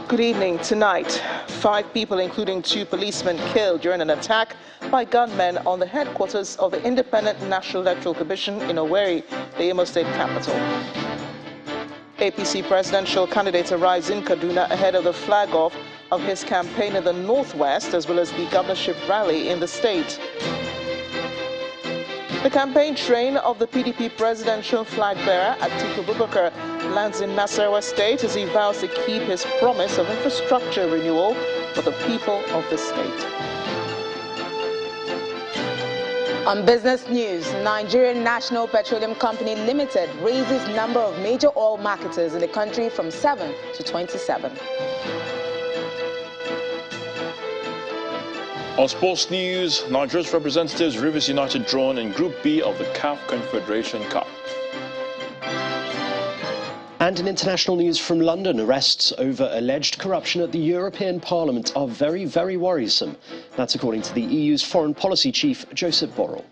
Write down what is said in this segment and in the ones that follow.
Good evening. Tonight, 5 people, including 2 policemen, killed during an attack by gunmen on the headquarters of the Independent National Electoral Commission in Owerri, the Imo State capital. APC presidential candidate arrives in Kaduna ahead of the flag-off of his campaign in the Northwest, as well as the governorship rally in the state. The campaign train of the PDP presidential flag-bearer, Atiku Abubakar, lands in Nasarawa State as he vows to keep his promise of infrastructure renewal for the people of the state. On business news, Nigerian National Petroleum Company Limited raises number of major oil marketers in the country from 7 to 27. On sports news, Nigeria's representatives Rivers United drawn in Group B of the CAF Confederation Cup. And in international news from London, arrests over alleged corruption at the European Parliament are very, very worrisome. That's according to the EU's foreign policy chief, Joseph Borrell.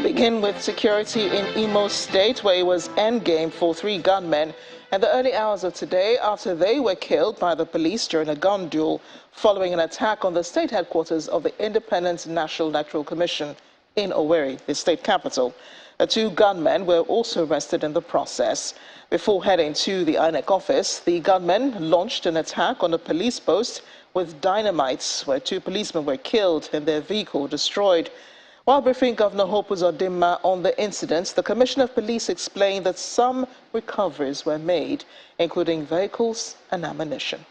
Begin with security in Imo State, where it was endgame for 3 gunmen in the early hours of today after they were killed by the police during a gun duel following an attack on the state headquarters of the Independent National Electoral Commission in Owerri, the state capital. The 2 gunmen were also arrested in the process. Before heading to the INEC office, the gunmen launched an attack on a police post with dynamites, where 2 policemen were killed and their vehicle destroyed. While briefing Governor Hope Uzodimma on the incident, the Commissioner of Police explained that some recoveries were made, including vehicles and ammunition.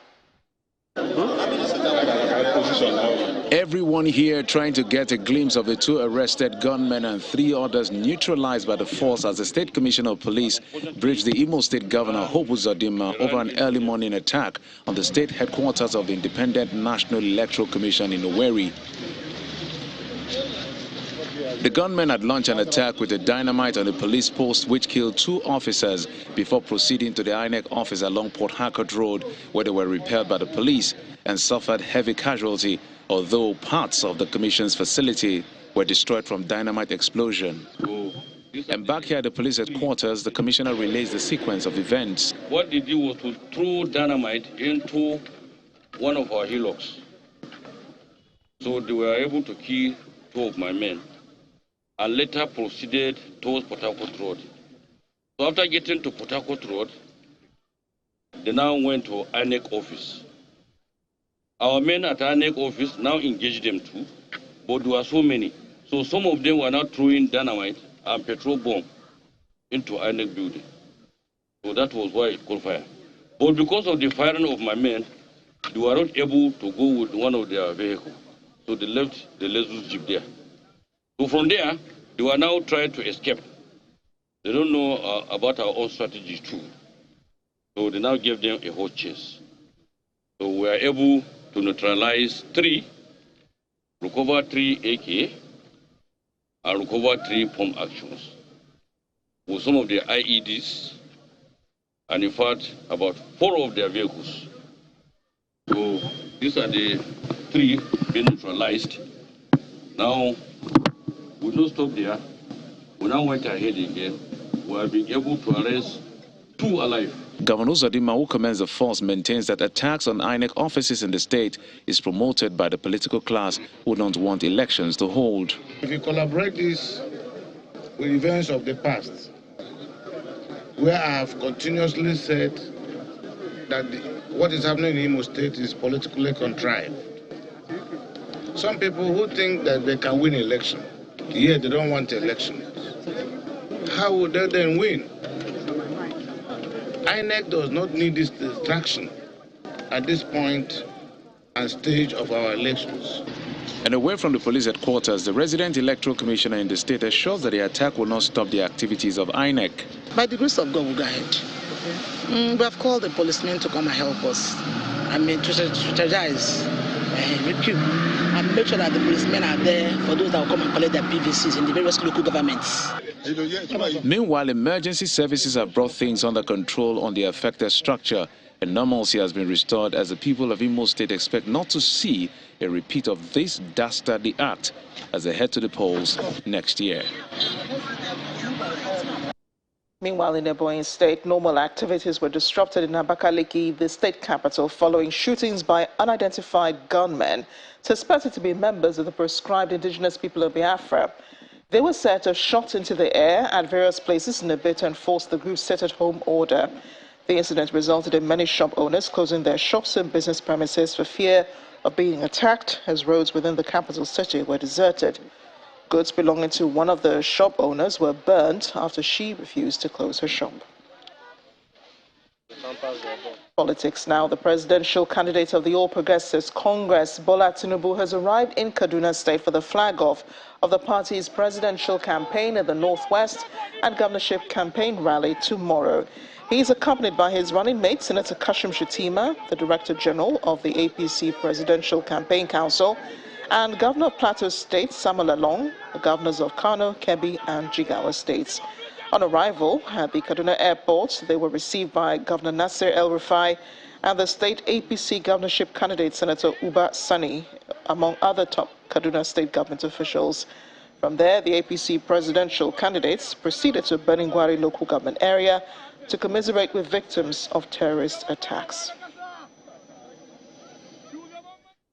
Everyone here trying to get a glimpse of the 2 arrested gunmen and 3 others neutralized by the force as the State Commissioner of Police briefed the Imo State Governor Hope Uzodimma over an early morning attack on the state headquarters of the Independent National Electoral Commission in Owerri. The gunmen had launched an attack with a dynamite on the police post, which killed 2 officers before proceeding to the INEC office along Port Harcourt Road, where they were repelled by the police and suffered heavy casualty, although parts of the commission's facility were destroyed from dynamite explosion. And back here at the police headquarters, the commissioner relays the sequence of events. What they did was to throw dynamite into one of our hillocks. So they were able to kill 2 of my men, and later proceeded towards Port Harcourt Road. So after getting to Port Harcourt Road, they now went to INEC office. Our men at INEC office now engaged them too, but there were so many. So some of them were now throwing dynamite and petrol bomb into INEC building. So that was why it caught fire. But because of the firing of my men, they were not able to go with one of their vehicles. So they left the Lexus Jeep there. So from there, they were now trying to escape. They don't know about our own strategy too. So they now gave them a hot chase. So we are able to neutralize 3, recover 3 AK, and recover 3 pump actions with some of their IEDs, and in fact, about 4 of their vehicles. So these are the 3 being neutralized. Now, we don't stop there. We now went ahead again. We have been able to arrest 2 alive. Governor Uzodimma, who commends the force, maintains that attacks on INEC offices in the state is promoted by the political class who don't want elections to hold. If you collaborate this with events of the past, where I have continuously said that what is happening in Imo State is politically contrived. Some people who think that they can win election, yet they don't want election. How would they then win? INEC does not need this distraction at this point and stage of our elections. And away from the police headquarters, the resident electoral commissioner in the state assures that the attack will not stop the activities of INEC. By the grace of God, we'll go ahead. We have called the policemen to come and help us. I mean, to strategize, recruit, and make sure that the policemen are there for those that will come and collect their PVCs in the various local governments. Meanwhile, emergency services have brought things under control on the affected structure, and normalcy has been restored as the people of Imo State expect not to see a repeat of this dastardly act as they head to the polls next year. Meanwhile, in Ebonyi State, normal activities were disrupted in Abakaliki, the state capital, following shootings by unidentified gunmen suspected to be members of the proscribed indigenous people of Biafra. They were said to have shot into the air at various places in a bid to enforce the group's set-at-home order. The incident resulted in many shop owners closing their shops and business premises for fear of being attacked, as roads within the capital city were deserted. Goods belonging to one of the shop owners were burnt after she refused to close her shop. Politics now. The presidential candidate of the All Progressives Congress, Bola Tinubu, has arrived in Kaduna State for the flag-off of the party's presidential campaign in the Northwest and governorship campaign rally tomorrow. He is accompanied by his running mate, Senator Kashim Shettima, the Director General of the APC Presidential Campaign Council, and Governor of Plateau State, Samuel Along, the governors of Kano, Kebbi, and Jigawa states. On arrival at the Kaduna airport, they were received by Governor Nasir El-Rufai and the state APC governorship candidate, Senator Uba Sani, among other top Kaduna state government officials. From there, the APC presidential candidates proceeded to Beningwari local government area to commiserate with victims of terrorist attacks.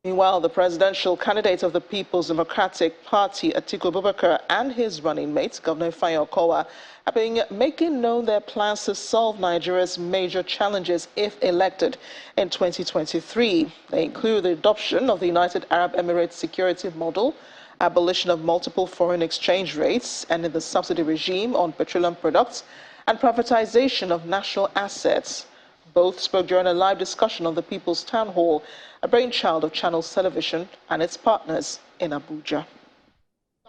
Meanwhile, the presidential candidate of the People's Democratic Party, Atiku Abubakar, and his running mate, Governor Ifeanyi Okowa, have been making known their plans to solve Nigeria's major challenges if elected in 2023. They include the adoption of the United Arab Emirates security model, abolition of multiple foreign exchange rates, and in the subsidy regime on petroleum products, and privatization of national assets. Both spoke during a live discussion on the People's Town Hall, a brainchild of Channels Television and its partners in Abuja.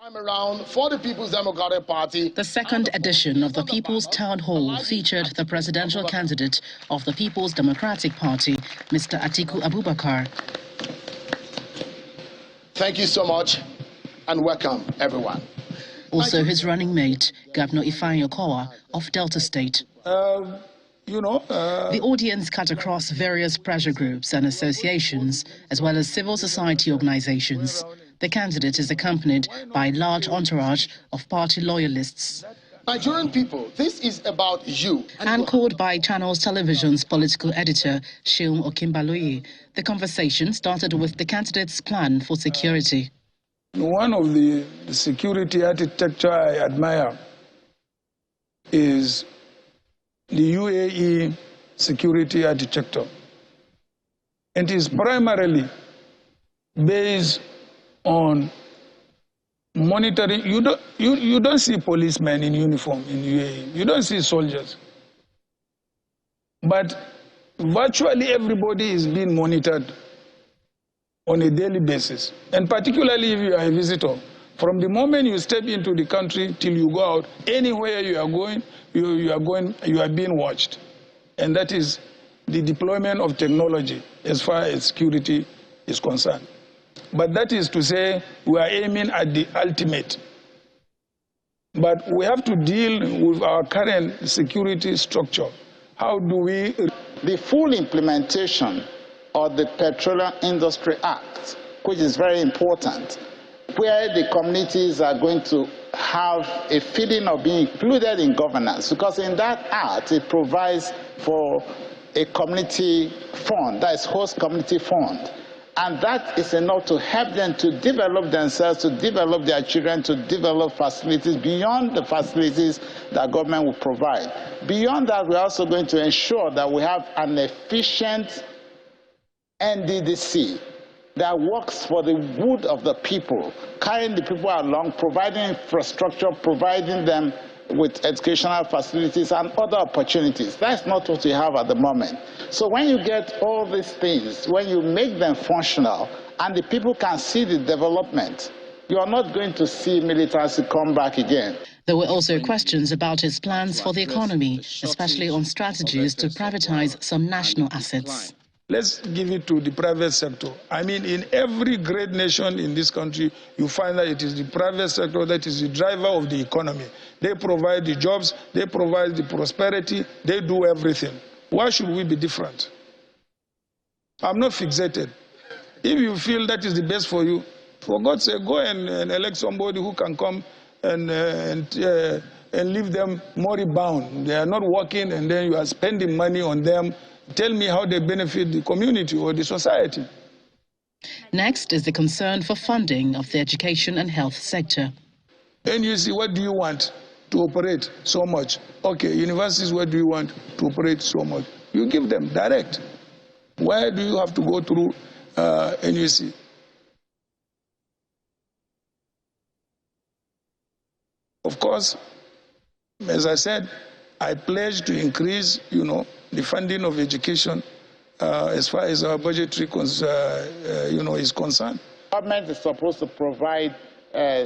Time around for the People's Democratic Party. The second edition of the People's Town Hall featured the presidential candidate of the People's Democratic Party, Mr. Atiku Abubakar. Thank you so much and welcome, everyone. Also his running mate, Governor Ifeanyi Okowa of Delta State. The audience cut across various pressure groups and associations, as well as civil society organizations. The candidate is accompanied by a large entourage of party loyalists. Nigerian people, this is about you. Anchored by Channels Television's political editor, Sheung Okimbaloye, the conversation started with the candidate's plan for security. One of the security architecture I admire is the UAE security architecture. It is primarily based on monitoring. You don't see policemen in uniform in UAE. You don't see soldiers. But virtually everybody is being monitored on a daily basis. And particularly if you are a visitor, from the moment you step into the country till you go out, anywhere you are going, you are being watched. And that is the deployment of technology as far as security is concerned. But that is to say, we are aiming at the ultimate. But we have to deal with our current security structure. How do we... The full implementation of the Petroleum Industry Act, which is very important, where the communities are going to have a feeling of being included in governance, because in that act it provides for a community fund, that is host community fund, and that is enough to help them to develop themselves, to develop their children, to develop facilities beyond the facilities that government will provide. Beyond that, we're also going to ensure that we have an efficient NDDC that works for the good of the people, carrying the people along, providing infrastructure, providing them with educational facilities and other opportunities. That's not what we have at the moment. So when you get all these things, when you make them functional and the people can see the development, you are not going to see militancy come back again. There were also questions about his plans for the economy, especially on strategies to privatize some national assets. Let's give it to the private sector. I mean, in every great nation in this country, you find that it is the private sector that is the driver of the economy. They provide the jobs, they provide the prosperity, they do everything. Why should we be different? I'm not fixated. If you feel that is the best for you, for God's sake, go and elect somebody who can come and and leave them moribund. They are not working, and then you are spending money on them. Tell me how they benefit the community or the society. Next is the concern for funding of the education and health sector. And you see, what do you want to operate so much? Okay, universities, what do you want to operate so much? You give them direct. Why do you have to go through NUC? Of course, as I said, I pledge to increase, the funding of education as far as our budgetary, is concerned. Government is supposed to provide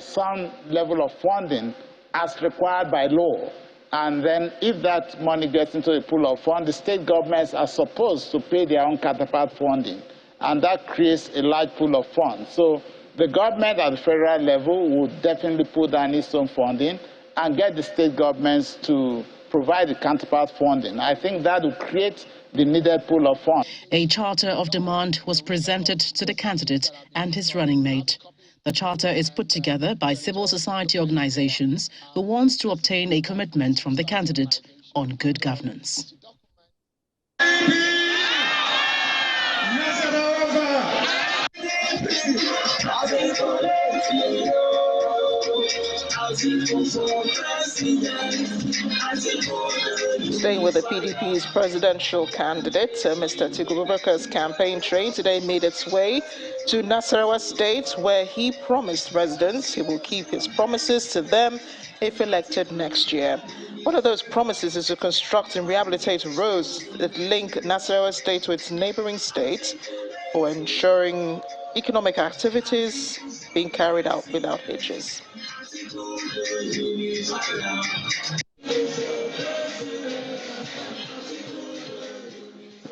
some level of funding as required by law. And then if that money gets into a pool of funds, the state governments are supposed to pay their own counterpart funding. And that creates a large pool of funds. So the government at the federal level would definitely put down its own funding and get the state governments to provide the counterpart funding. I think that will create the needed pool of funds. A charter of demand was presented to the candidate and his running mate. The charter is put together by civil society organizations who wants to obtain a commitment from the candidate on good governance. Staying with the PDP's presidential candidate, Mr. Atiku Abubakar's campaign train today made its way to Nasarawa State, where he promised residents he will keep his promises to them if elected next year. One of those promises is to construct and rehabilitate roads that link Nasarawa State to its neighboring states for ensuring economic activities being carried out without hitches.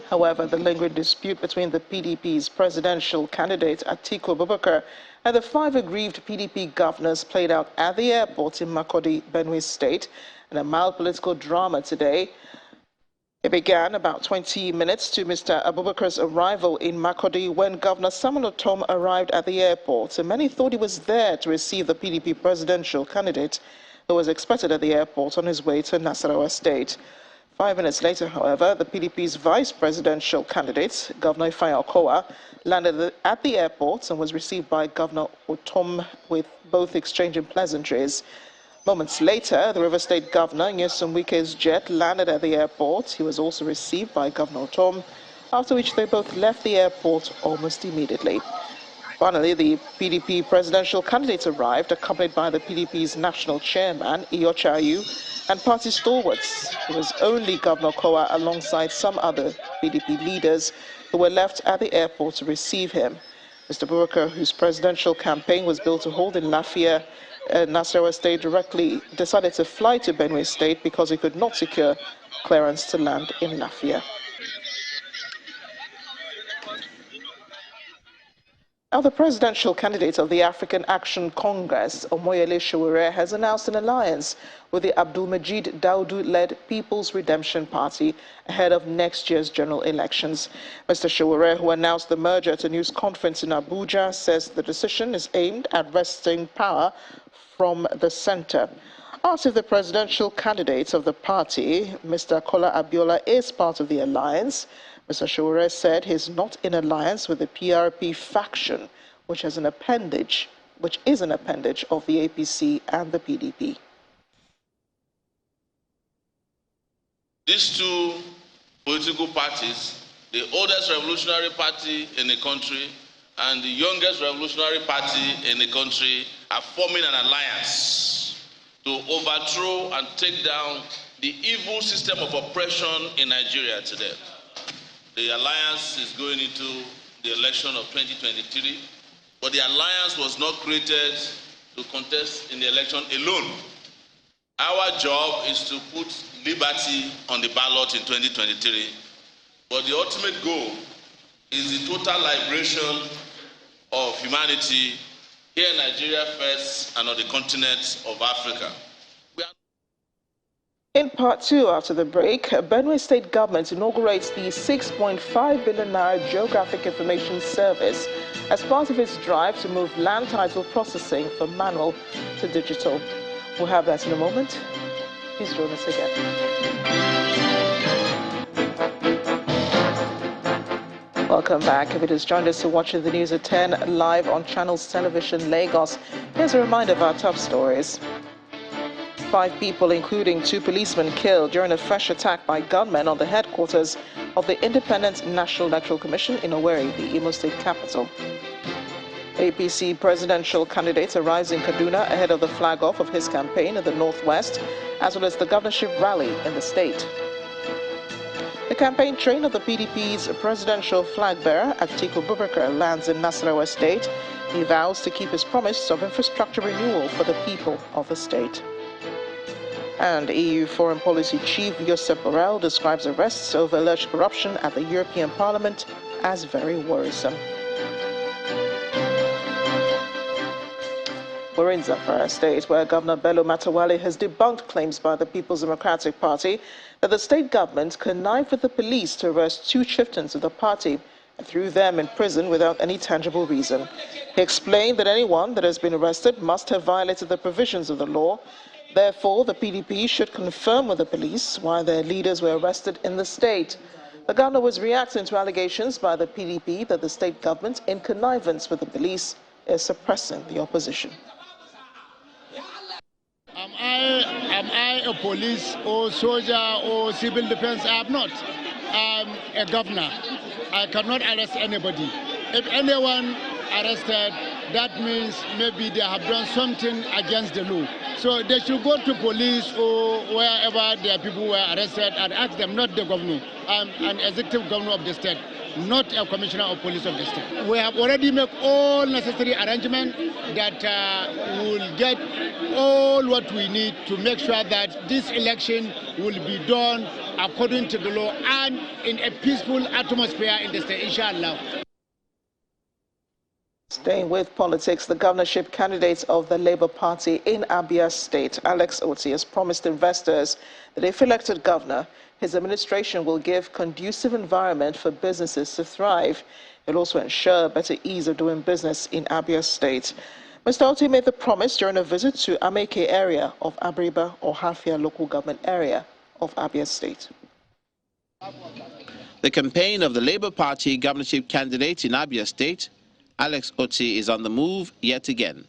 However, the lingering dispute between the PDP's presidential candidate Atiku Abubakar and the 5 aggrieved PDP governors played out at the airport in Makurdi, Benue State, in a mild political drama today. It began about 20 minutes to Mr. Abubakar's arrival in Makurdi when Governor Samuel Ortom arrived at the airport, and many thought he was there to receive the PDP presidential candidate who was expected at the airport on his way to Nasarawa State. 5 minutes later, however, the PDP's vice presidential candidate, Governor Ifeanyi Okowa, landed at the airport and was received by Governor Ortom, with both exchanging pleasantries. Moments later, the River State Governor, Nyesom Wike's jet landed at the airport. He was also received by Governor Ortom, after which they both left the airport almost immediately. Finally, the PDP presidential candidate arrived, accompanied by the PDP's national chairman, Iyorchia Ayu, and party stalwarts. It was only Governor Okowa, alongside some other PDP leaders, who were left at the airport to receive him. Mr. Abubakar, whose presidential campaign was built to hold in Lafia, Nasarawa State, directly decided to fly to Benue State because he could not secure clearance to land in Lafia. Now, the presidential candidate of the African Action Congress, Omoyele Sowore, has announced an alliance with the Abdulmajid Daudu-led People's Redemption Party ahead of next year's general elections. Mr. Sowore, who announced the merger at a news conference in Abuja, says the decision is aimed at wresting power from the center. Asked if the presidential candidate of the party, Mr. Kola Abiola, is part of the alliance, Mr. Sowore said he's not in alliance with the PRP faction, which is an appendage of the APC and the PDP. These two political parties, the oldest revolutionary party in the country and the youngest revolutionary party in the country, are forming an alliance to overthrow and take down the evil system of oppression in Nigeria today. The alliance is going into the election of 2023, but the alliance was not created to contest in the election alone. Our job is to put liberty on the ballot in 2023, but the ultimate goal is the total liberation of humanity here in Nigeria first and on the continent of Africa. In part 2, after the break, Benue State government inaugurates the 6.5 billion naira Geographic Information Service as part of its drive to move land title processing from manual to digital. We'll have that in a moment. Please join us again. Welcome back. If it has joined us to watch the news at 10 live on Channels Television Lagos, here's a reminder of our top stories. 5 people, including 2 policemen, killed during a fresh attack by gunmen on the headquarters of the Independent National Electoral Commission in Owerri, the Imo State capital. APC presidential candidates arrives in Kaduna ahead of the flag-off of his campaign in the Northwest, as well as the governorship rally in the state. The campaign train of the PDP's presidential flag-bearer, Atiku Abubakar, lands in Nasarawa State. He vows to keep his promise of infrastructure renewal for the people of the state. And EU Foreign Policy Chief Josep Borrell describes arrests over alleged corruption at the European Parliament as very worrisome. We're in Zamfara State, where Governor Bello Matawalle has debunked claims by the People's Democratic Party that the state government connived with the police to arrest 2 chieftains of the party and threw them in prison without any tangible reason. He explained that anyone that has been arrested must have violated the provisions of the law. Therefore, the PDP should confirm with the police why their leaders were arrested in the state. The governor was reacting to allegations by the PDP that the state government, in connivance with the police, is suppressing the opposition. Am I a police or soldier or civil defense? I am not. I'm a governor. I cannot arrest anybody. If anyone arrested, that means maybe they have done something against the law. So they should go to police or wherever their people were arrested and ask them, not the governor. I'm an executive governor of the state, not a commissioner of police of the state. We have already made all necessary arrangements that will get all what we need to make sure that this election will be done according to the law and in a peaceful atmosphere in the state, inshallah. Staying with politics, the governorship candidate of the Labour Party in Abia State, Alex Otti, has promised investors that if elected governor, his administration will give conducive environment for businesses to thrive. It will also ensure better ease of doing business in Abia State. Mr. Otti made the promise during a visit to Ameke area of Abriba or Hafia local government area of Abia State. The campaign of the Labour Party governorship candidate in Abia State, Alex Otti, is on the move yet again.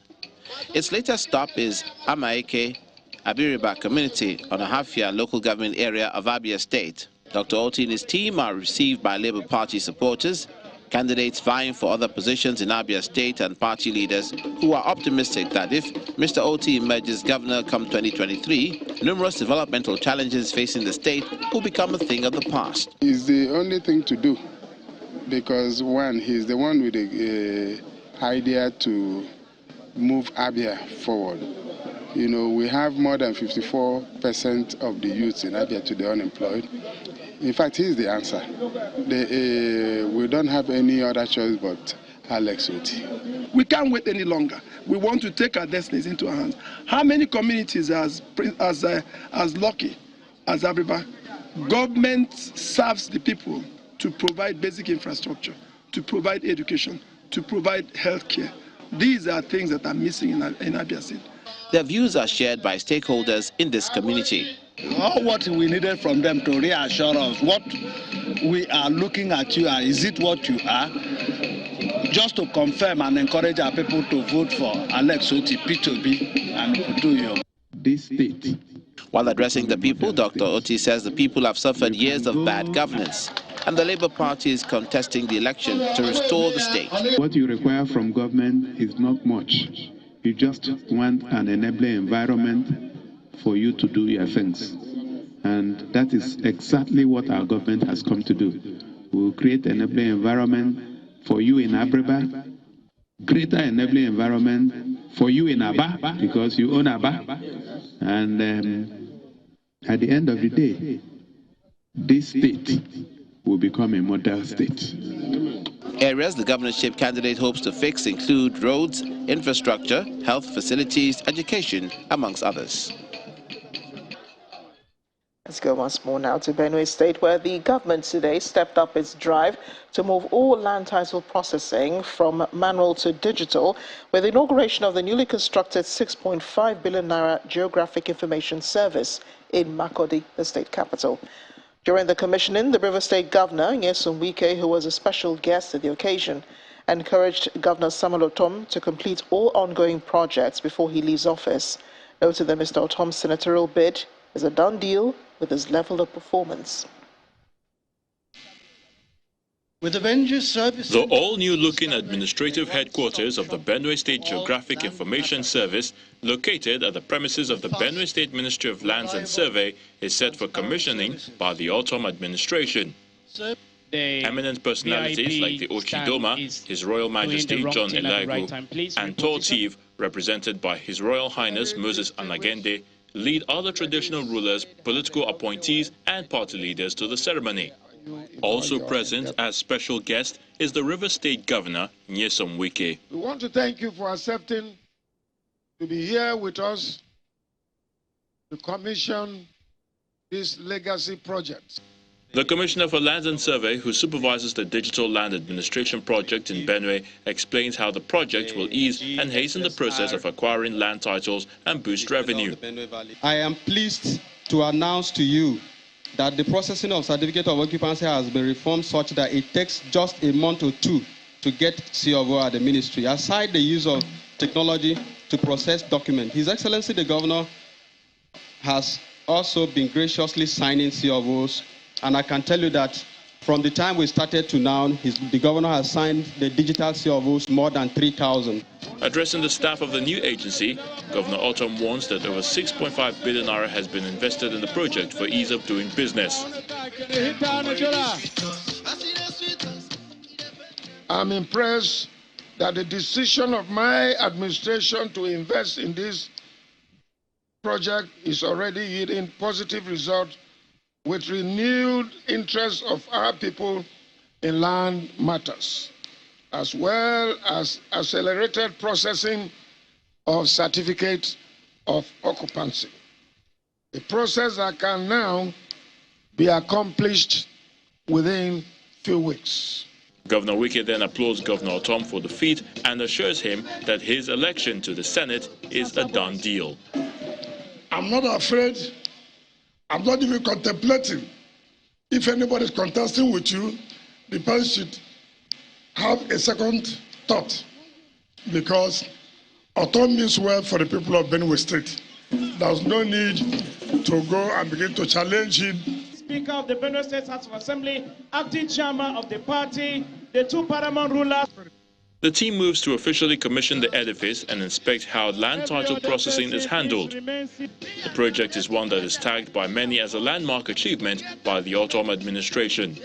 Its latest stop is Amaeke, Abiriba community on a Hafia local government area of Abia State. Dr. Otti and his team are received by Labour Party supporters, candidates vying for other positions in Abia State, and party leaders who are optimistic that if Mr. Otti emerges governor come 2023, numerous developmental challenges facing the state will become a thing of the past. It's the only thing to do, because one, he's the one with the idea to move Abia forward. You know, we have more than 54% of the youths in Abia today unemployed. In fact, he's the answer. We don't have any other choice but Alex Otti. We can't wait any longer. We want to take our destinies into our hands. How many communities as lucky as Abriba? Government serves the people to provide basic infrastructure, to provide education, to provide health care. These are things that are missing in Abia State. Their views are shared by stakeholders in this community. All what we needed from them to reassure us what we are looking at you are, is it what you are? Just to confirm and encourage our people to vote for Alex Otti, P2B, and Uduyo. This state. While addressing the people, Dr. Otti says the people have suffered years of bad governance, and the Labour Party is contesting the election to restore the state. What you require from government is not much. You just want an enabling environment for you to do your things. And that is exactly what our government has come to do. We will create an enabling environment for you in Abriba, greater enabling environment for you in Aba, because you own Aba. And at the end of the day, this state will become a model state. Areas the governorship candidate hopes to fix include roads, infrastructure, health facilities, education, amongst others. Let's go once more now to Benue State, where the government today stepped up its drive to move all land title processing from manual to digital, with the inauguration of the newly constructed 6.5 billion naira Geographic Information Service in Makurdi, the state capital. During the commissioning, the River State Governor, Nyesom Wike, who was a special guest at the occasion, encouraged Governor Samuel Ortom to complete all ongoing projects before he leaves office, noted that Mr. Ortom's senatorial bid is a done deal with his level of performance. With the Benue Service, the all-new-looking administrative headquarters of the Benue State Geographic Information Service, located at the premises of the Benue State Ministry of Lands and Survey, is set for commissioning by the Ortom administration. Eminent personalities like the Ochidoma, His Royal Majesty John Elaigo, and Tortiv, represented by His Royal Highness Moses Anagende, lead other traditional rulers, political appointees, and party leaders to the ceremony. Also present as special guest is the River State Governor, Nyesom Wike. We want to thank you for accepting to be here with us to commission this legacy project. The Commissioner for Lands and Survey, who supervises the Digital Land Administration project in Benue, explains how the project will ease and hasten the process of acquiring land titles and boost revenue. I am pleased to announce to you that the processing of certificate of occupancy has been reformed such that it takes just a month or two to get COO at the ministry. Aside the use of technology to process documents, His Excellency the Governor has also been graciously signing COOs, and I can tell you that from the time we started to now, the Governor has signed the digital COOs more than 3,000. Addressing the staff of the new agency, Governor Ortom warns that over 6.5 billion naira has been invested in the project for ease of doing business. I'm impressed that the decision of my administration to invest in this project is already yielding positive results with renewed interest of our people in land matters, as well as accelerated processing of certificates of occupancy. A process that can now be accomplished within few weeks. Governor Wike then applauds Governor Ortom for the feat and assures him that his election to the Senate is a done deal. I'm not afraid. I'm not even contemplating. If anybody is contesting with you, the person should have a second thought, because Ortom means well for the people of Benue State. There's no need to go and begin to challenge him. Speaker of the Benue State House of Assembly, acting chairman of the party, the two paramount rulers. The team moves to officially commission the edifice and inspect how land title processing is handled. The project is one that is tagged by many as a landmark achievement by the Ortom administration.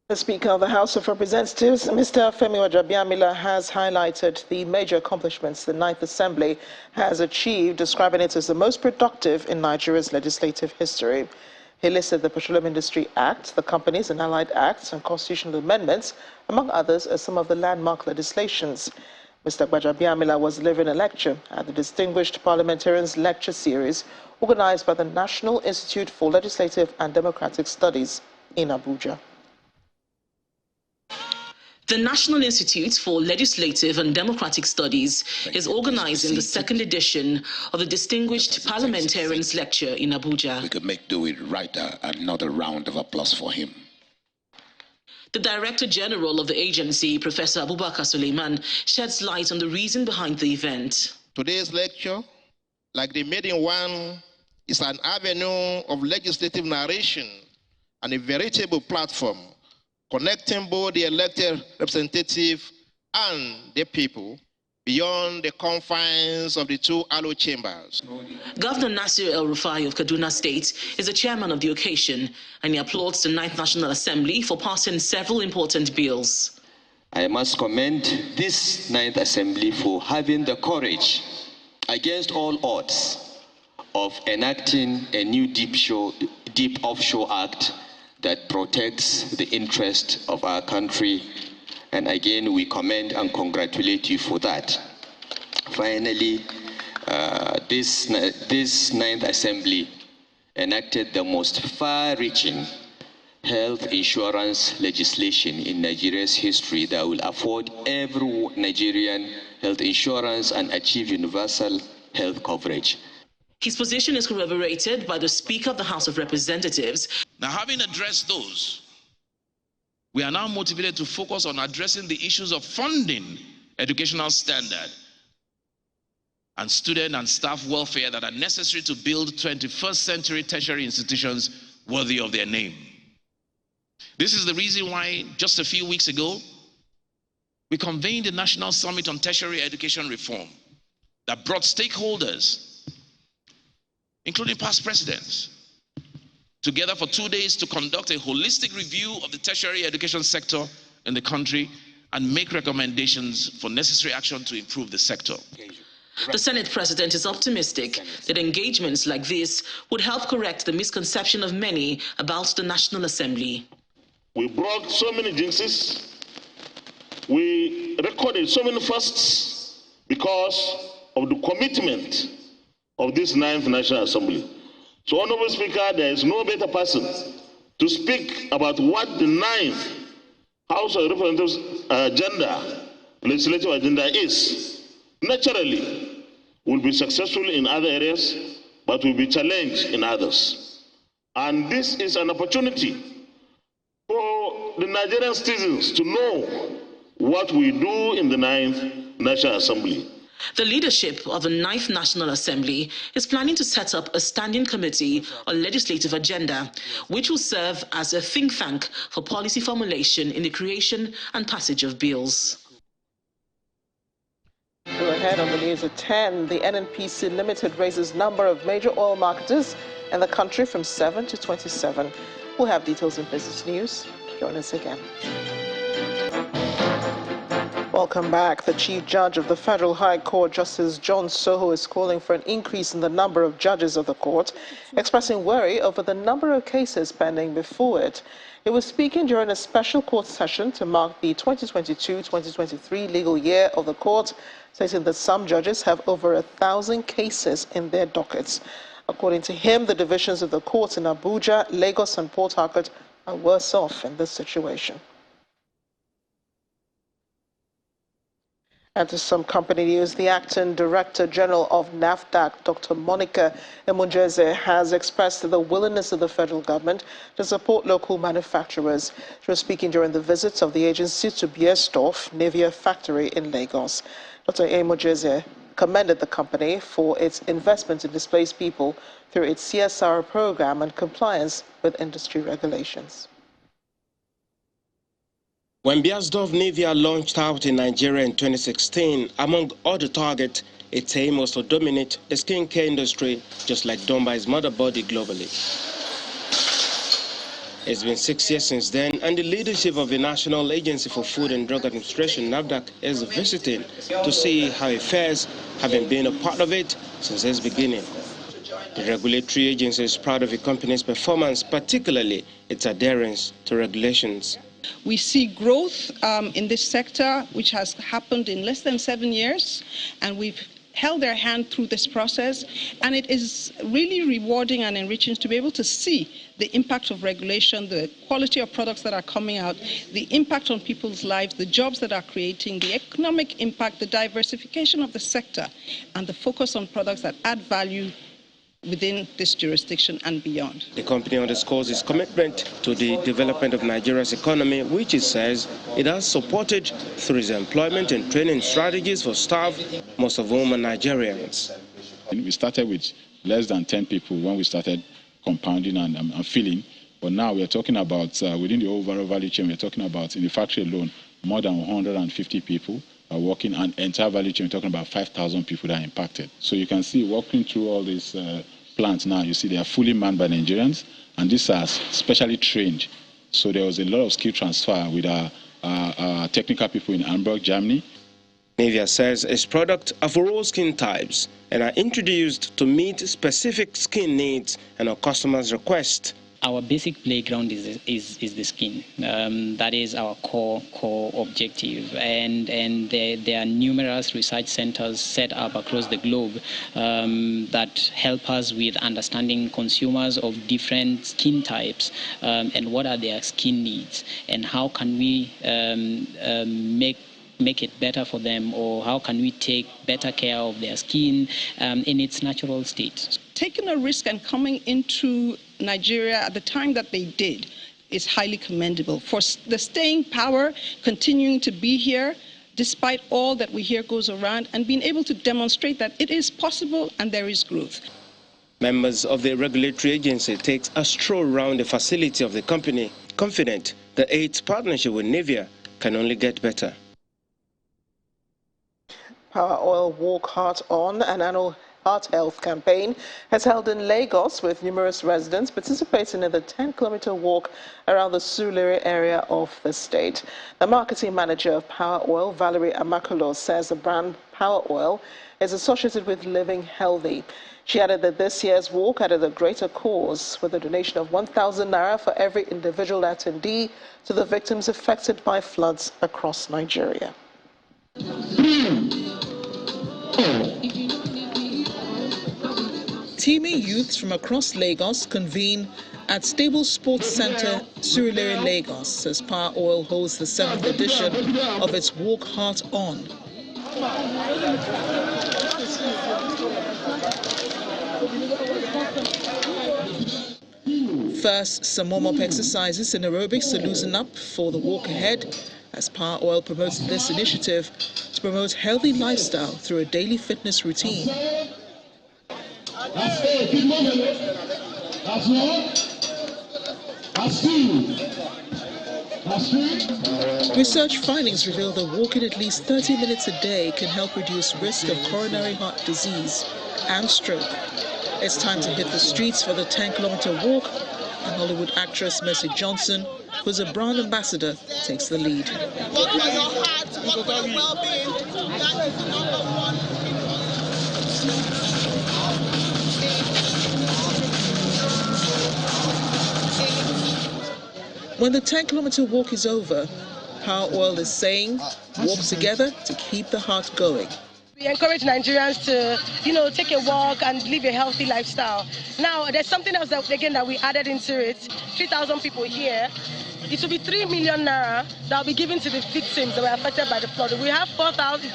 The Speaker of the House of Representatives, Mr. Femi Gbajabiamila, has highlighted the major accomplishments the Ninth Assembly has achieved, describing it as the most productive in Nigeria's legislative history. He listed the Petroleum Industry Act, the Companies and Allied Acts, and constitutional amendments, among others, as some of the landmark legislations. Mr. Gbajabiamila was delivering a lecture at the Distinguished Parliamentarians Lecture Series organized by the National Institute for Legislative and Democratic Studies in Abuja. The National Institute for Legislative and Democratic Studies is organizing the second edition of the Distinguished Parliamentarians Lecture in Abuja. We could make do it right. Another round of applause for him. The Director General of the agency, Professor Abubakar Suleiman, sheds light on the reason behind the event. Today's lecture, like the maiden one, is an avenue of legislative narration and a veritable platform connecting both the elected representative and the people beyond the confines of the two alo chambers. Governor Nasir El-Rufai of Kaduna State is the chairman of the occasion, and he applauds the Ninth National Assembly for passing several important bills. I must commend this Ninth Assembly for having the courage, against all odds, of enacting a new Deep Offshore Act that protects the interest of our country, and again we commend and congratulate you for that. Finally, this Ninth Assembly enacted the most far-reaching health insurance legislation in Nigeria's history that will afford every Nigerian health insurance and achieve universal health coverage. His position is corroborated by the Speaker of the House of Representatives. Now, having addressed those, we are now motivated to focus on addressing the issues of funding educational standard and student and staff welfare that are necessary to build 21st century tertiary institutions worthy of their name. This is the reason why just a few weeks ago, we convened the National Summit on Tertiary Education Reform that brought stakeholders, including past presidents, together for 2 days to conduct a holistic review of the tertiary education sector in the country and make recommendations for necessary action to improve the sector. The Senate President is optimistic that engagements like this would help correct the misconception of many about the National Assembly. We broke so many jinxes. We recorded so many firsts because of the commitment of this 9th National Assembly. So, Honorable Speaker, there is no better person to speak about what the 9th House of Representatives agenda, legislative agenda is. Naturally, will be successful in other areas, but will be challenged in others. And this is an opportunity for the Nigerian citizens to know what we do in the 9th National Assembly. The leadership of the 9th National Assembly is planning to set up a standing committee on legislative agenda, which will serve as a think tank for policy formulation in the creation and passage of bills. We're ahead on the news at 10. The NNPC Limited raises number of major oil marketers in the country from 7 to 27. We'll have details in business news. Join us again. Welcome back. The Chief Judge of the Federal High Court, Justice John Soho, is calling for an increase in the number of judges of the court, expressing worry over the number of cases pending before it. He was speaking during a special court session to mark the 2022-2023 legal year of the court, stating that some judges have over 1,000 cases in their dockets. According to him, the divisions of the courts in Abuja, Lagos, and Port Harcourt are worse off in this situation. And to some company news, the acting Director General of NAFDAC, Dr. Monica Emojeze, has expressed the willingness of the federal government to support local manufacturers. She was speaking during the visit of the agency to Biersdorf, Navia factory in Lagos. Dr. Emojeze commended the company for its investment in displaced people through its CSR program and compliance with industry regulations. When Biersdorf Navia launched out in Nigeria in 2016, among other targets, its aim was to dominate the skincare industry, just like done by its mother body globally. It's been 6 years since then, and the leadership of the National Agency for Food and Drug Administration, NAFDAC, is visiting to see how it fares, having been a part of it since its beginning. The regulatory agency is proud of the company's performance, particularly its adherence to regulations. We see growth in this sector, which has happened in less than 7 years, and we've held their hand through this process, and it is really rewarding and enriching to be able to see the impact of regulation, the quality of products that are coming out, the impact on people's lives, the jobs that are creating, the economic impact, the diversification of the sector, and the focus on products that add value within this jurisdiction and beyond. The company underscores its commitment to the development of Nigeria's economy, which it says it has supported through its employment and training strategies for staff, most of whom are Nigerians. We started with less than 10 people when we started compounding and filling, but now we are talking about, within the overall value chain, we are talking about, in the factory alone, more than 150 people are working, and entire value chain, we're talking about 5,000 people that are impacted. So you can see, walking through all these plants now, you see they are fully manned by Nigerians, and these are specially trained. So there was a lot of skill transfer with our technical people in Hamburg, Germany. Navia says its products are for all skin types and are introduced to meet specific skin needs and our customers' requests. Our basic playground is the skin. That is our core objective, and there are numerous research centers set up across the globe that help us with understanding consumers of different skin types and what are their skin needs, and how can we make it better for them, or how can we take better care of their skin in its natural state. taking a risk and coming into Nigeria at the time that they did is highly commendable. For the staying power, continuing to be here, despite all that we hear goes around, and being able to demonstrate that it is possible and there is growth. Members of the regulatory agency takes a stroll around the facility of the company, confident that its partnership with Navia can only get better. Power Oil Walk Heart On, an annual heart health campaign, has held in Lagos, with numerous residents participating in the 10-kilometer walk around the Surulere area of the state. The marketing manager of Power Oil, Valerie Amakulo, says the brand Power Oil is associated with living healthy. She added that this year's walk added a greater cause, with a donation of 1,000 naira for every individual attendee to the victims affected by floods across Nigeria. Teeming youths from across Lagos convene at Stable Sports Center, Surulere, Lagos, as Power Oil holds the 7th edition of its Walk Heart On. First, some warm-up exercises and aerobics to loosen up for the walk ahead, as Power Oil promotes this initiative to promote healthy lifestyle through a daily fitness routine. That's it. Good morning. That's one. That's two. That's three. Research findings reveal that walking at least 30 minutes a day can help reduce risk of coronary heart disease and stroke. It's time to hit the streets for the 10-kilometer walk, and Hollywood actress Mercy Johnson, who's a brand ambassador, takes the lead. Work for your heart, work for your well-being. That is the #1. When the 10-kilometer walk is over, Power Oil is saying, walk together to keep the heart going. We encourage Nigerians to, take a walk and live a healthy lifestyle. Now, there's something else that we added into it. 3,000 people here. It will be 3 million naira that will be given to the victims that were affected by the flood. We have 4,000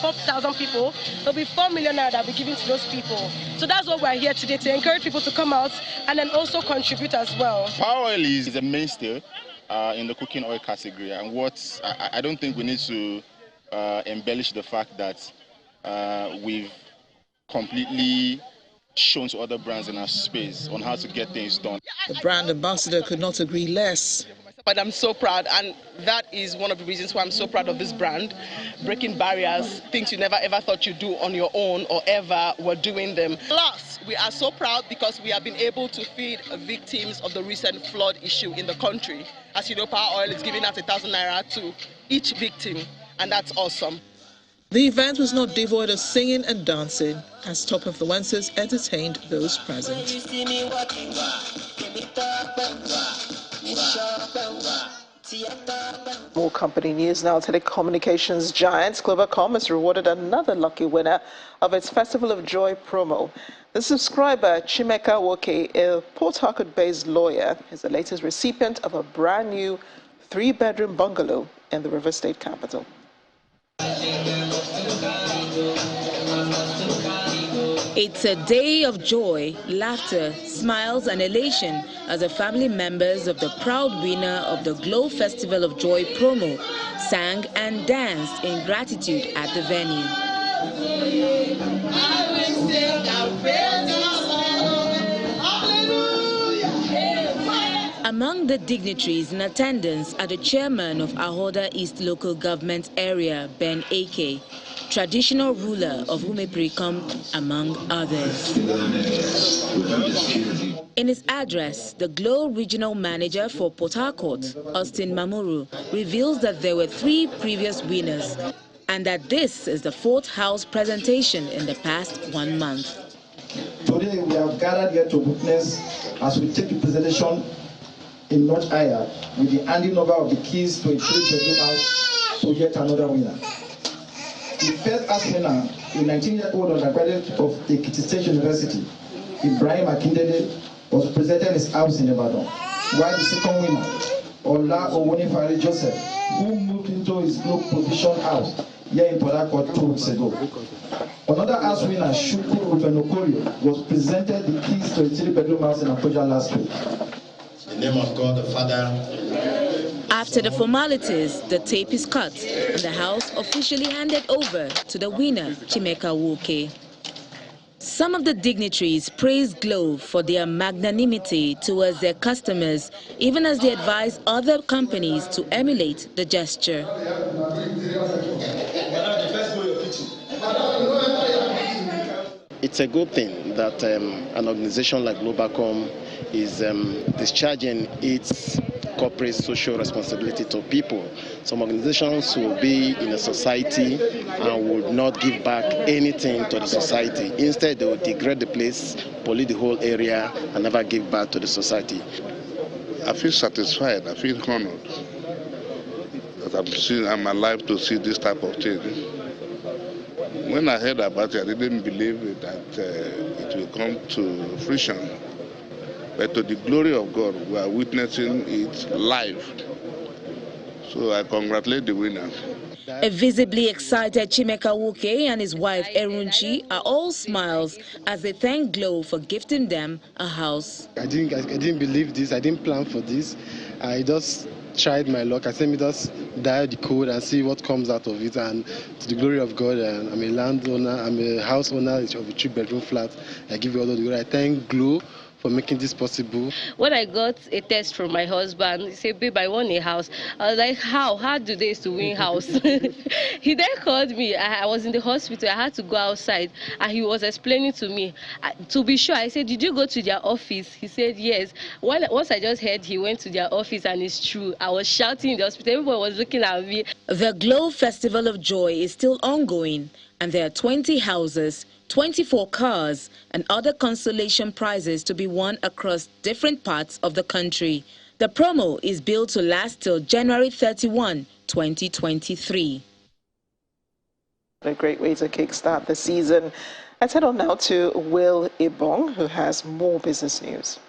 people. There will be 4 million naira that will be given to those people. So that's what we're here today, to encourage people to come out and then also contribute as well. Power oil is a mainstay in the cooking oil category, and I don't think we need to embellish the fact that we've completely shown to other brands in our space on how to get things done. The brand ambassador could not agree less. But I'm so proud, and that is one of the reasons why I'm so proud of this brand. Breaking barriers, things you never ever thought you'd do on your own or ever, we're doing them. Plus, we are so proud because we have been able to feed victims of the recent flood issue in the country. As you know, Power Oil is giving out 1,000 naira to each victim, and that's awesome. The event was not devoid of singing and dancing, as top influencers entertained those present. More company news now. Telecommunications giant Clovercom has rewarded another lucky winner of its Festival of Joy promo. The subscriber, Chimeka Woke, a Port Harcourt-based lawyer, is the latest recipient of a brand new 3-bedroom bungalow in the River State capital. It's a day of joy, laughter, smiles and elation as the family members of the proud winner of the Glow Festival of Joy promo sang and danced in gratitude at the venue. Among the dignitaries in attendance are the chairman of Ahoda East Local Government Area, Ben Ake, traditional ruler of Umeprikam, among others. In his address, the Glow Regional Manager for Port Harcourt, Austin Mamuru, reveals that there were 3 previous winners and that this is the 4th house presentation in the past 1 month. Today we have gathered here to witness as we take the presentation in North Aya with the handing over of the keys to a 3-bedroom house to yet another winner. The first house winner, a 19-year-old undergraduate of Ekiti State University, Ibrahim Akindele, was presented his house in Ibadan, while the second winner, Ola Owonifari Joseph, who moved into his Glow Provision house here in Port Harcourt 2 weeks ago. Another house winner, Shukwu Rufenokorio, was presented the keys to a 3-bedroom house in Abuja last week. In the name of God the Father. After the formalities, the tape is cut and the house officially handed over to the winner, Chimeka Woke. Some of the dignitaries praised Glo for their magnanimity towards their customers, even as they advised other companies to emulate the gesture. It's a good thing that an organization like Globacom is discharging its corporate social responsibility to people. Some organizations will be in a society and will not give back anything to the society. Instead, they will degrade the place, pollute the whole area, and never give back to the society. I feel satisfied, I feel honored that I'm alive to see this type of thing. When I heard about it, I didn't believe that it will come to fruition. But to the glory of God, we are witnessing it live. So I congratulate the winner. A visibly excited Chimeka Woke and his wife Erunchi are all smiles as they thank Glo for gifting them a house. I didn't believe this. I didn't plan for this. I just tried my luck. I said, me just dial the code and see what comes out of it. And to the glory of God, I'm a landowner. I'm a house owner of a 3-bedroom flat. I give you all the glory. I thank Glo for making this possible. When I got a text from my husband, he said, babe, I want a house. I was like, how? How do they to win house? He then called me. I was in the hospital. I had to go outside. And he was explaining to me. To be sure, I said, did you go to their office? He said, yes. Once I just heard he went to their office, and it's true. I was shouting in the hospital. Everyone was looking at me. The Glo Festival of Joy is still ongoing, and there are 20 houses, 24 cars, and other consolation prizes to be won across different parts of the country. The promo is billed to last till January 31, 2023. A great way to kickstart the season. Let's head on now to Will Ibong, who has more business news.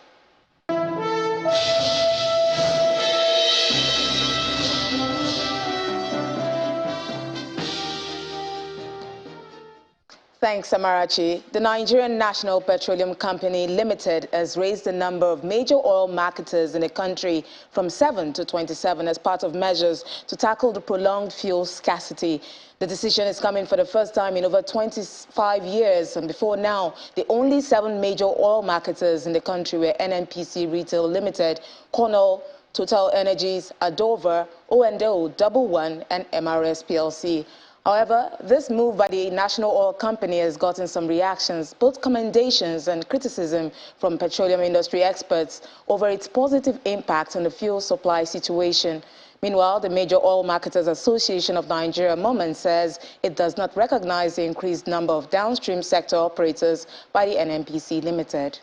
Thanks, Amarachi. The Nigerian National Petroleum Company Limited has raised the number of major oil marketers in the country from 7 to 27 as part of measures to tackle the prolonged fuel scarcity. The decision is coming for the first time in over 25 years, and before now, the only 7 major oil marketers in the country were NNPC Retail Limited, Cornell, Total Energies, Adover, O&O, Double One, and MRS PLC. However, this move by the National Oil Company has gotten some reactions, both commendations and criticism from petroleum industry experts over its positive impact on the fuel supply situation. Meanwhile, the Major Oil Marketers Association of Nigeria, MOMAN, says it does not recognize the increased number of downstream sector operators by the NNPC Limited.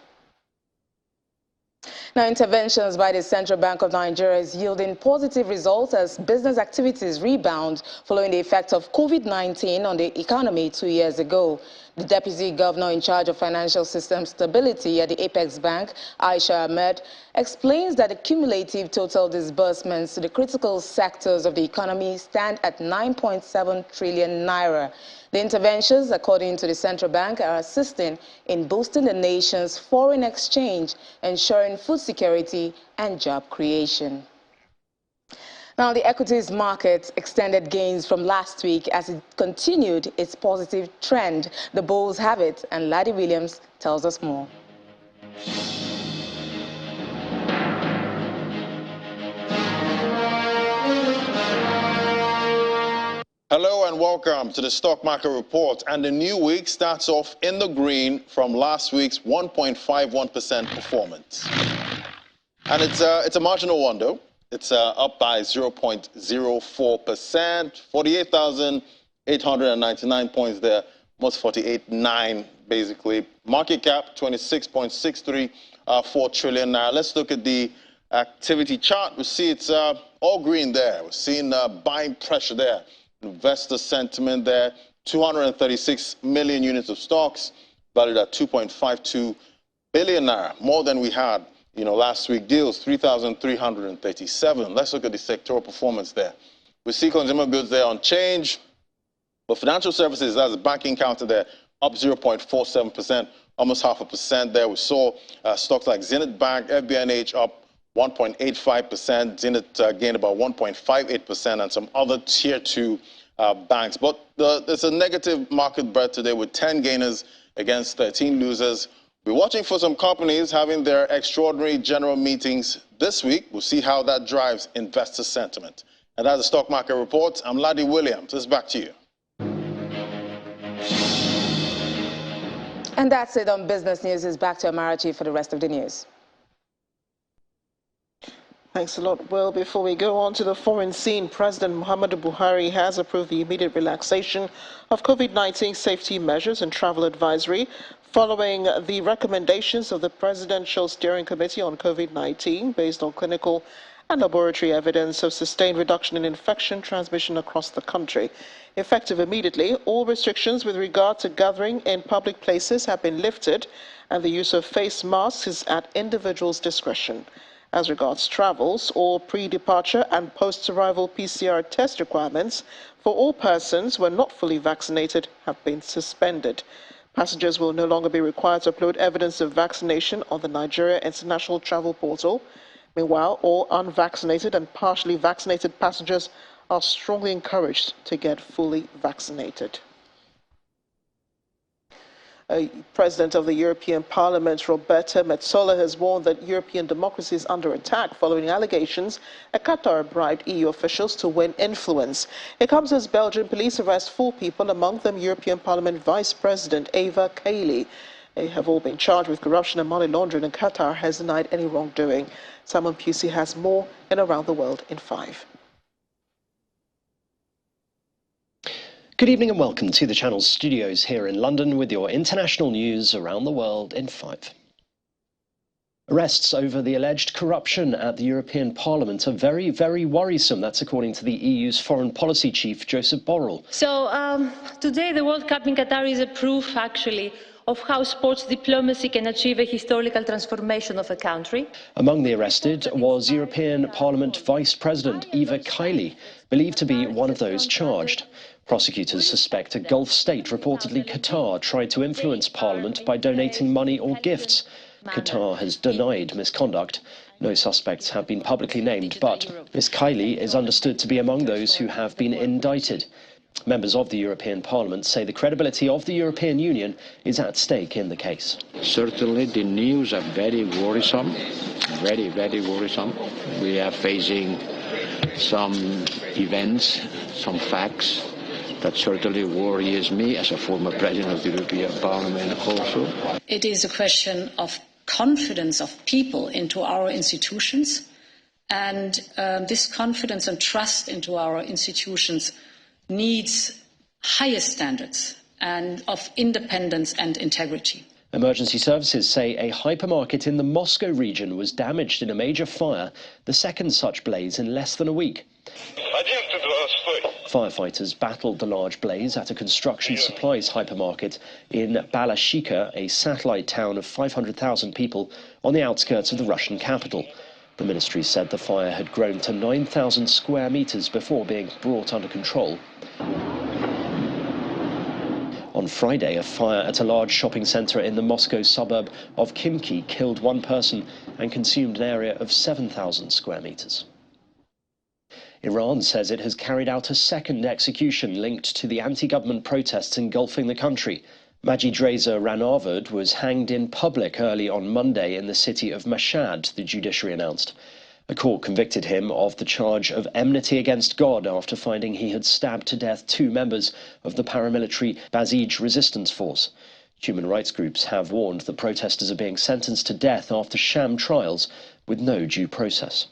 Now, interventions by the Central Bank of Nigeria is yielding positive results as business activities rebound following the effect of COVID-19 on the economy 2 years ago. The Deputy Governor in charge of financial system stability at the Apex Bank, Aisha Ahmed, explains that the cumulative total disbursements to the critical sectors of the economy stand at 9.7 trillion naira. The interventions, according to the central bank, are assisting in boosting the nation's foreign exchange, ensuring food security and job creation. Now, the equities market extended gains from last week as it continued its positive trend. The bulls have it, and Laddie Williams tells us more. Hello and welcome to the Stock Market Report. And the new week starts off in the green from last week's 1.51% performance. And it's a marginal one, though. It's up by 0.04%, 48,899 points there, almost 48.9 basically. Market cap 26.634 trillion. Now let's look at the activity chart. We see it's all green there. We're seeing buying pressure there. Investor sentiment there, 236 million units of stocks, valued at 2.52 billion naira, more than we had, last week. Deals 3,337. Let's look at the sectoral performance there. We see consumer goods there on change, but financial services, that's the banking counter there, up 0.47%, almost 0.5% there. We saw stocks like Zenith Bank, FBNH up 1.85%, Zenith gained about 1.58%, and some other tier 2 banks. But there's a negative market breadth today with 10 gainers against 13 losers. We're watching for some companies having their extraordinary general meetings this week. We'll see how that drives investor sentiment. And that's the stock market report. I'm Ladi Williams. It's back to you. And that's it on Business News. It's back to Amarachi for the rest of the news. Thanks a lot, Will. Before we go on to the foreign scene, President Muhammadu Buhari has approved the immediate relaxation of COVID-19 safety measures and travel advisory following the recommendations of the Presidential Steering Committee on COVID-19 based on clinical and laboratory evidence of sustained reduction in infection transmission across the country. Effective immediately, all restrictions with regard to gathering in public places have been lifted, and the use of face masks is at individuals' discretion. As regards travels, all pre-departure and post-arrival PCR test requirements for all persons who are not fully vaccinated have been suspended. Passengers will no longer be required to upload evidence of vaccination on the Nigeria International Travel Portal. Meanwhile, all unvaccinated and partially vaccinated passengers are strongly encouraged to get fully vaccinated. President of the European Parliament, Roberta Metsola, has warned that European democracy is under attack following allegations that Qatar bribed EU officials to win influence. It comes as Belgian police arrest 4 people, among them European Parliament Vice President Eva Kaili. They have all been charged with corruption and money laundering, and Qatar has denied any wrongdoing. Simon Pusey has more in Around the World in 5. Good evening and welcome to the Channel's studios here in London with your international news around the world in 5. Arrests over the alleged corruption at the European Parliament are very, very worrisome. That's according to the EU's foreign policy chief, Joseph Borrell. So today the World Cup in Qatar is a proof, actually, of how sports diplomacy can achieve a historical transformation of a country. Among the arrested was European Parliament Vice President Eva Kaili, believed to be one of those charged. Prosecutors suspect a Gulf state, reportedly Qatar, tried to influence Parliament by donating money or gifts. Qatar has denied misconduct. No suspects have been publicly named, but Ms. Kaili is understood to be among those who have been indicted. Members of the European Parliament say the credibility of the European Union is at stake in the case. Certainly the news are very worrisome, very, very worrisome. We are facing some events, some facts that certainly worries me as a former president of the European Parliament also. It is a question of confidence of people into our institutions, and this confidence and trust into our institutions needs higher standards and of independence and integrity. Emergency services say a hypermarket in the Moscow region was damaged in a major fire, the second such blaze in less than a week. Firefighters battled the large blaze at a construction supplies hypermarket in Balashikha, a satellite town of 500,000 people on the outskirts of the Russian capital. The ministry said the fire had grown to 9,000 square meters before being brought under control. On Friday, a fire at a large shopping centre in the Moscow suburb of Khimki killed 1 person and consumed an area of 7,000 square meters. Iran says it has carried out a second execution linked to the anti-government protests engulfing the country. Majid Reza Rahnavard was hanged in public early on Monday in the city of Mashhad, the judiciary announced. A court convicted him of the charge of enmity against God after finding he had stabbed to death 2 members of the paramilitary Basij resistance force. Human rights groups have warned the protesters are being sentenced to death after sham trials with no due process.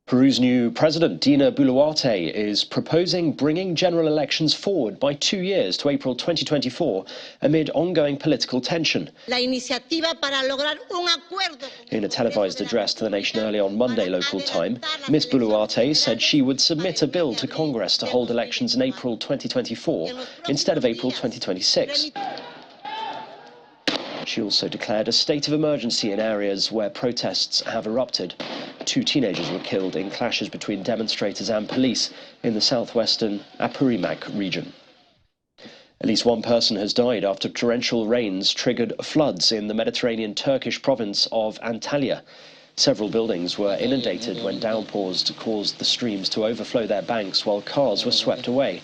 Peru's new president, Dina Boluarte, is proposing bringing general elections forward by 2 years to April 2024 amid ongoing political tension. In a televised address to the nation early on Monday local time, Ms. Boluarte said she would submit a bill to Congress to hold elections in April 2024 instead of April 2026. She also declared a state of emergency in areas where protests have erupted. 2 teenagers were killed in clashes between demonstrators and police in the southwestern Apurimac region. At least one person has died after torrential rains triggered floods in the Mediterranean Turkish province of Antalya. Several buildings were inundated when downpours caused the streams to overflow their banks while cars were swept away.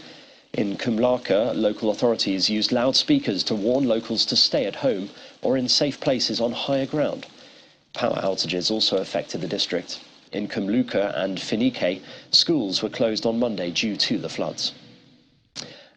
In Kumlaka, local authorities used loudspeakers to warn locals to stay at home or in safe places on higher ground. Power outages also affected the district. In Kumluka and Finike, schools were closed on Monday due to the floods.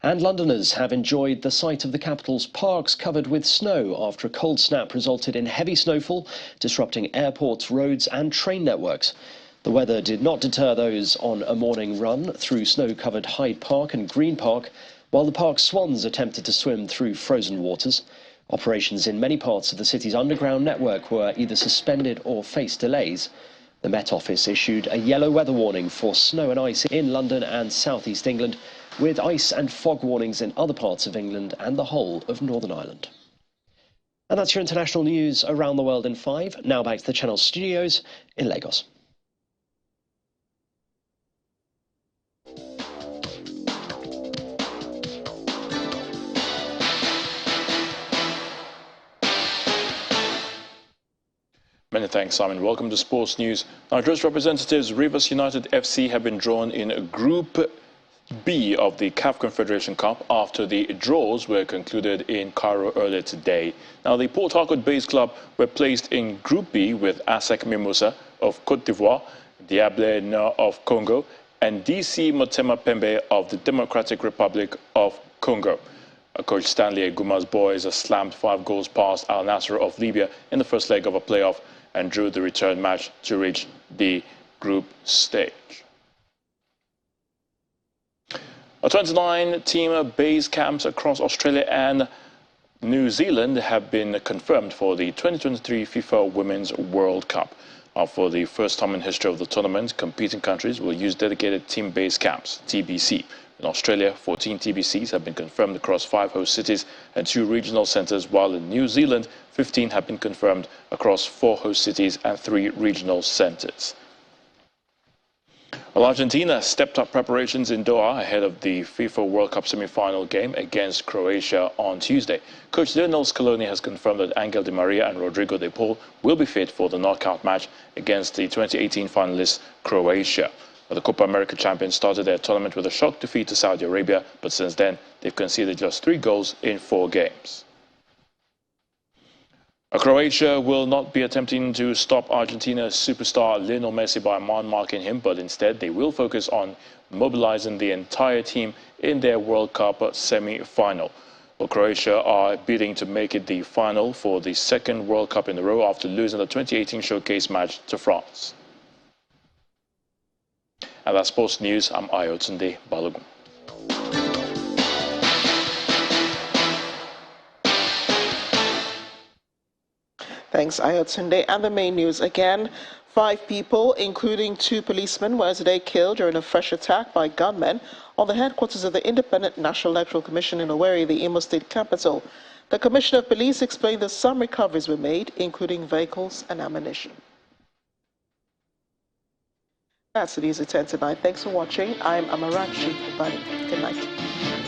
And Londoners have enjoyed the sight of the capital's parks covered with snow after a cold snap resulted in heavy snowfall, disrupting airports, roads and train networks. The weather did not deter those on a morning run through snow-covered Hyde Park and Green Park, while the park's swans attempted to swim through frozen waters. Operations in many parts of the city's underground network were either suspended or faced delays. The Met Office issued a yellow weather warning for snow and ice in London and southeast England, with ice and fog warnings in other parts of England and the whole of Northern Ireland. And that's your international news around the world in 5. Now back to the Channel studios in Lagos. Many thanks, Simon. Welcome to Sports News. Nigeria's representatives, Rivers United FC, have been drawn in Group B of the CAF Confederation Cup after the draws were concluded in Cairo earlier today. Now, the Port Harcourt-based club were placed in Group B with ASEC Mimosa of Côte d'Ivoire, Diable Nord of Congo, and DC Motema Pembe of the Democratic Republic of Congo. Coach Stanley Eguma's boys slammed 5 goals past Al Nassr of Libya in the first leg of a playoff and drew the return match to reach the group stage. 29-team base camps across Australia and New Zealand have been confirmed for the 2023 FIFA Women's World Cup. For the first time in history of the tournament, competing countries will use dedicated team-based camps, TBC. In Australia, 14 TBCs have been confirmed across 5 host cities and 2 regional centres, while in New Zealand, 15 have been confirmed across 4 host cities and 3 regional centres. Well, Argentina stepped up preparations in Doha ahead of the FIFA World Cup semi-final game against Croatia on Tuesday. Coach Lionel Scaloni has confirmed that Angel Di Maria and Rodrigo de Paul will be fit for the knockout match against the 2018 finalists Croatia. The Copa America champions started their tournament with a shock defeat to Saudi Arabia, but since then they've conceded just 3 goals in 4 games. Croatia will not be attempting to stop Argentina's superstar Lionel Messi by man-marking him, but instead they will focus on mobilizing the entire team in their World Cup semi-final. Well, Croatia are bidding to make it the final for the 2nd World Cup in a row after losing the 2018 showcase match to France. And that's Sports News. I'm Ayotunde Balogun. Thanks, Ayotunde. And the main news again. 5 people, including 2 policemen, were today killed during a fresh attack by gunmen on the headquarters of the Independent National Electoral Commission in Owerri, the Imo State capital. The Commissioner of Police explained that some recoveries were made, including vehicles and ammunition. That's the news at 10 tonight. Thanks for watching. I'm Amarachi Ubani. Good night.